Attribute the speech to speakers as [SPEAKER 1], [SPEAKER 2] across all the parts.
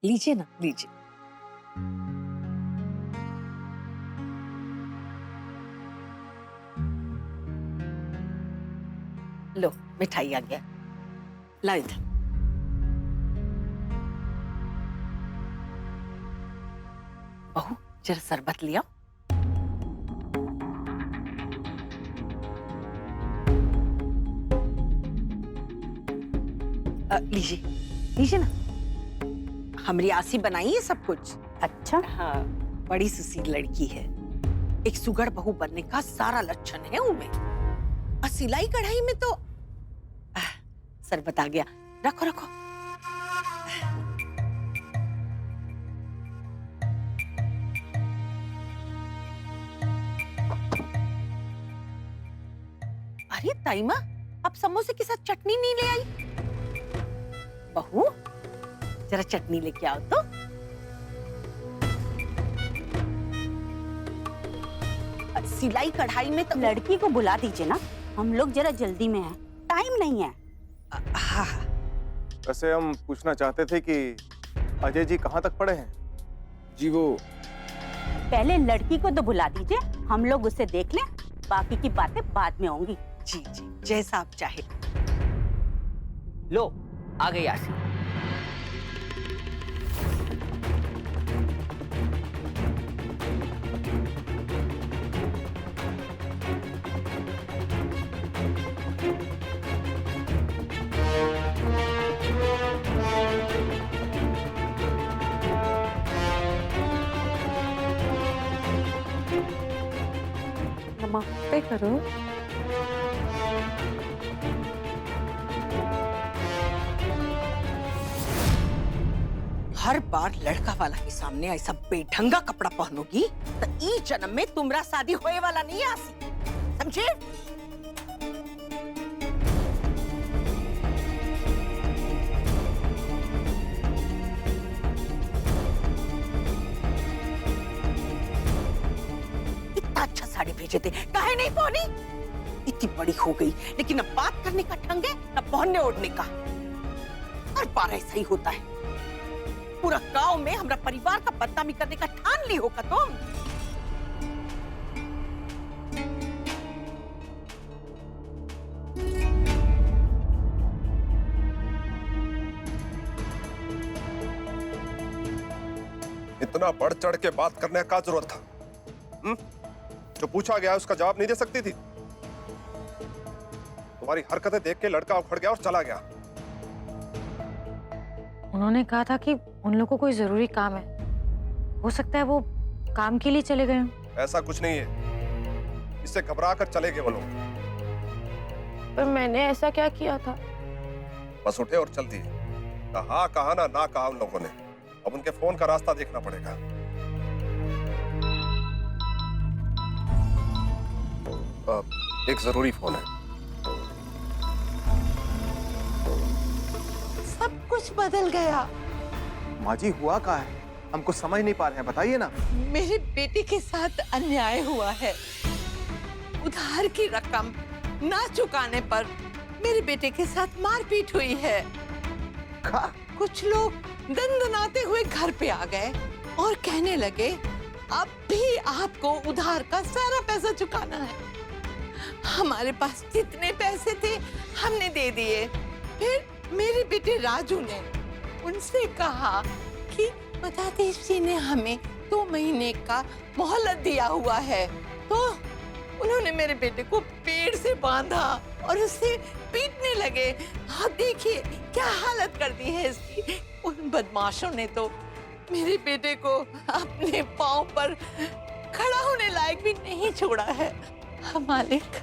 [SPEAKER 1] लीजिए ना, लीजिए। लो, मिठाई आ गया। ला इधर। बहू, जरा शरबत लिया। लीजिए, लीजिए ना। हमारी आसी बनाई है सब कुछ।
[SPEAKER 2] अच्छा,
[SPEAKER 1] हाँ, बड़ी सुशील लड़की है। एक सुगड़ बहू बनने का सारा लक्षण है उनमें। और सिलाई कढ़ाई में तो शरबत आ गया। रखो रखो। अरे ताईमा, अब समोसे के साथ चटनी नहीं ले आई? बहू, जरा चटनी लेके आओ तो। सिलाई कढ़ाई में तो
[SPEAKER 2] लड़की को बुला दीजिए ना, हम लोग जरा जल्दी में हैं, टाइम नहीं है।
[SPEAKER 1] हाँ।
[SPEAKER 3] वैसे हम पूछना चाहते थे कि अजय जी कहाँ तक पढ़े हैं?
[SPEAKER 4] जी वो
[SPEAKER 2] पहले लड़की को तो बुला दीजिए, हम लोग उसे देख लें, बाकी की बातें बाद में होंगी।
[SPEAKER 1] जी जी, जैसा आप चाहे।
[SPEAKER 5] लो, आ गई आसी।
[SPEAKER 1] नमस्ते करो। हर बार लड़का वाला के सामने ऐसा बेढंगा कपड़ा पहनोगी तो ई जन्म में तुम्हारा शादी होए वाला नहीं है आसी, समझे? इतना अच्छा साड़ी भेजे थे, काहे नहीं पहनी? इतनी बड़ी हो गई लेकिन अब बात करने का ढंग है न पहनने ओढ़ने का। हर बार ऐसा ही होता है। पूरा गांव में हमारा परिवार का बदनामी करने का ठान ली होगा तुम।
[SPEAKER 4] इतना बढ़ चढ़ के बात करने का जरूरत था? जो पूछा गया उसका जवाब नहीं दे सकती थी? तुम्हारी हरकतें देख के लड़का उखड़ गया और चला गया।
[SPEAKER 6] उन्होंने कहा था कि उन लोगों को कोई जरूरी काम है, हो सकता है वो काम के लिए चले गए हों।
[SPEAKER 4] ऐसा कुछ नहीं है, इससे घबरा कर चले गए वो लोग।
[SPEAKER 6] पर मैंने ऐसा क्या किया था?
[SPEAKER 4] बस उठे और चल दिए। कहा कहा ना कहा उन लोगों ने। अब उनके फोन का रास्ता देखना पड़ेगा। एक जरूरी फोन है।
[SPEAKER 7] सब कुछ बदल गया।
[SPEAKER 3] माँ जी हुआ क्या है? हम कुछ समझ नहीं पा रहे हैं, बताइए ना।
[SPEAKER 7] मेरे बेटे के साथ अन्याय हुआ है। उधार की रकम ना चुकाने पर मेरे बेटे के साथ मारपीट हुई है। कुछ लोग दंदनाते हुए घर पे आ गए और कहने लगे अब भी आपको उधार का सारा पैसा चुकाना है। हमारे पास जितने पैसे थे हमने दे दिए। फिर मेरे बेटे राजू ने उनसे कहा कि मताधीश जी ने हमें 2 महीने का मोहलत दिया हुआ है, तो उन्होंने मेरे बेटे को पेड़ से बांधा और उसे पीटने लगे। हाँ, देखिए क्या हालत कर दी है इसकी। उन बदमाशों ने तो मेरे बेटे को अपने पांव पर खड़ा होने लायक भी नहीं छोड़ा है। मालिक,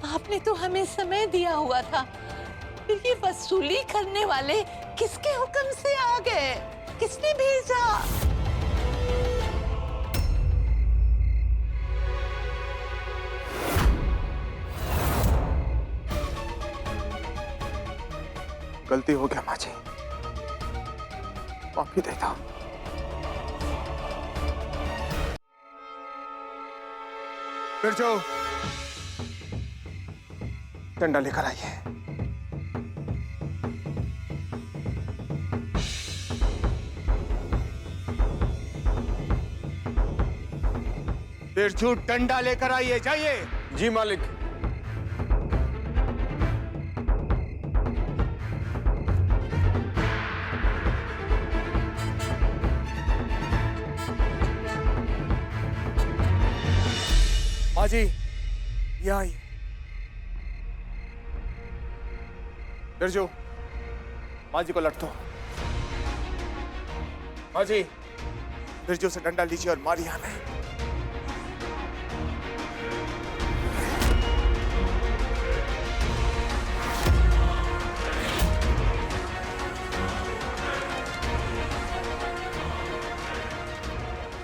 [SPEAKER 7] आपने तो हमें समय दिया हुआ था, फिर ये वसूली करने वाले किसके हुक्म से आ गए? किसने भेजा?
[SPEAKER 3] गलती हो गया माँ जी, माफी देता हूं। फिर जाओ, डंडा लेकर आइए। बिरजू डंडा लेकर आइए, जाइए।
[SPEAKER 4] जी मालिक।
[SPEAKER 3] माँ जी, ये आइए। बिरजू, माँ जी को लट दो। माँ जी, बिरजू से डंडा लीजिए और मारिए हमें।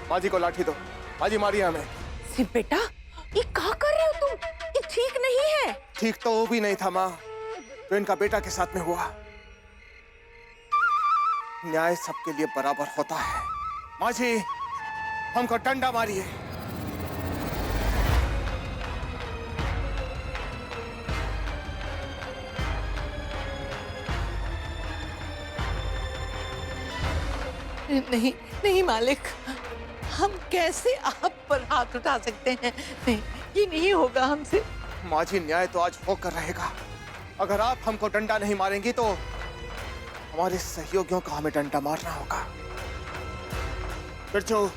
[SPEAKER 3] माँ जी को लाठी दो। माँ जी मारिए हमें।
[SPEAKER 1] शिव बेटा, ये क्या कर रहे हो तुम? ये ठीक नहीं है।
[SPEAKER 3] ठीक तो वो भी नहीं था माँ, जो इनका बेटा के साथ में हुआ। न्याय सबके लिए बराबर होता है। माँ जी, हमको डंडा मारिए।
[SPEAKER 7] नहीं नहीं मालिक, हम कैसे आप पर हाथ उठा सकते हैं? नहीं, ये नहीं होगा हमसे।
[SPEAKER 3] माँ जी, न्याय तो आज होकर रहेगा। अगर आप हमको डंडा नहीं मारेंगी तो हमारे सहयोगियों को हमें डंडा मारना होगा। बिरजू,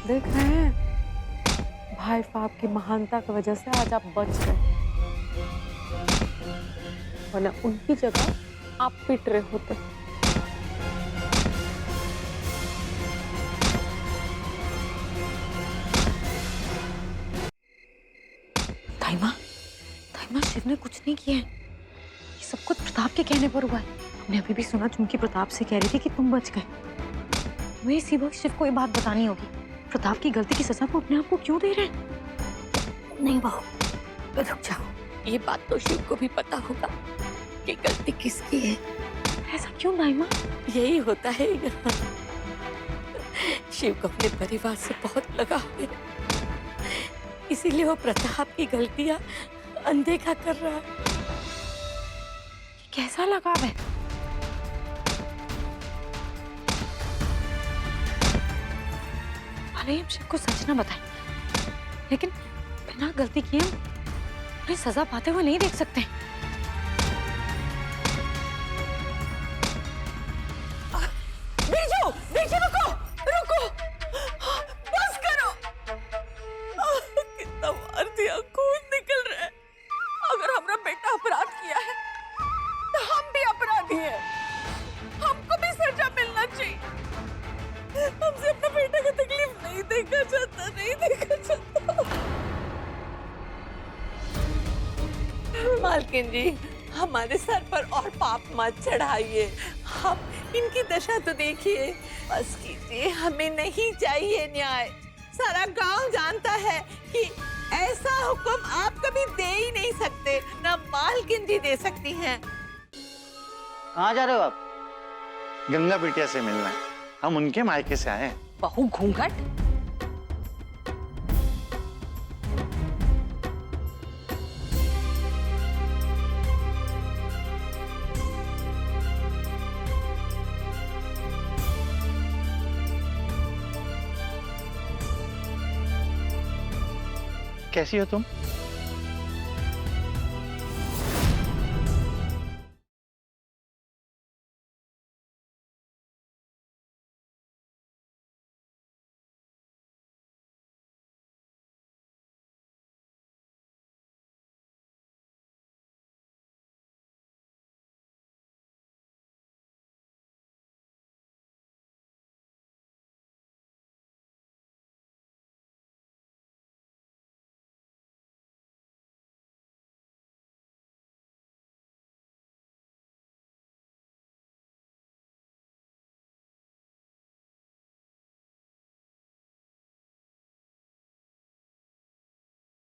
[SPEAKER 6] देख रहे हैं, भाई साहब की महानता की वजह से आज आप बच गए, वरना उनकी जगह आप पिट रहे होते। ताइमा, ताइमा, शिव ने कुछ नहीं किया है। ये सब कुछ प्रताप के कहने पर हुआ है। हमने अभी भी सुना चुमकी प्रताप से कह रही थी कि तुम बच गए। तुम्हें इसी वक्त शिव को ये बात बतानी होगी। प्रताप की गलती की सजा को अपने आप को क्यों दे रहे हैं?
[SPEAKER 2] नहीं बहू, रुक जाओ। ये बात तो शिव को भी पता होगा कि गलती किसकी है।
[SPEAKER 6] ऐसा क्यों ताइमा?
[SPEAKER 2] यही होता है यहाँ। शिव को अपने परिवार से बहुत लगाव है, इसीलिए वो प्रताप की गलतियां अनदेखा कर रहा है।
[SPEAKER 6] कैसा लगाव है? भले ही हम शिव को सच ना बताएं, लेकिन बिना गलती किए हम उन्हें सजा पाते हुए नहीं देख सकते।
[SPEAKER 1] बिरजू, बिरजू रुको, रुको, बस करो। कितना मार दिया, खून निकल रहा है। अगर हमारा बेटा अपराध किया है तो हम भी अपराधी हैं। हमको भी सजा मिलना चाहिए। हमसे अपना बेटा का तकलीफ नहीं देखा जाता, नहीं देखा जाता।
[SPEAKER 7] मालकिन जी, हमारे सर पर और पाप मत चढ़ाइए। हम इनकी दशा तो देखिए। बस कीजिए, हमें नहीं चाहिए न्याय। सारा गांव जानता है कि ऐसा हुक्म आप कभी दे ही नहीं सकते, ना मालकिन जी दे सकती हैं।
[SPEAKER 5] कहाँ जा रहे हो आप?
[SPEAKER 8] गंगा बिटिया से मिलना है, हम उनके मायके से आए हैं।
[SPEAKER 1] बहू घूंघट,
[SPEAKER 8] कैसी हो तुम?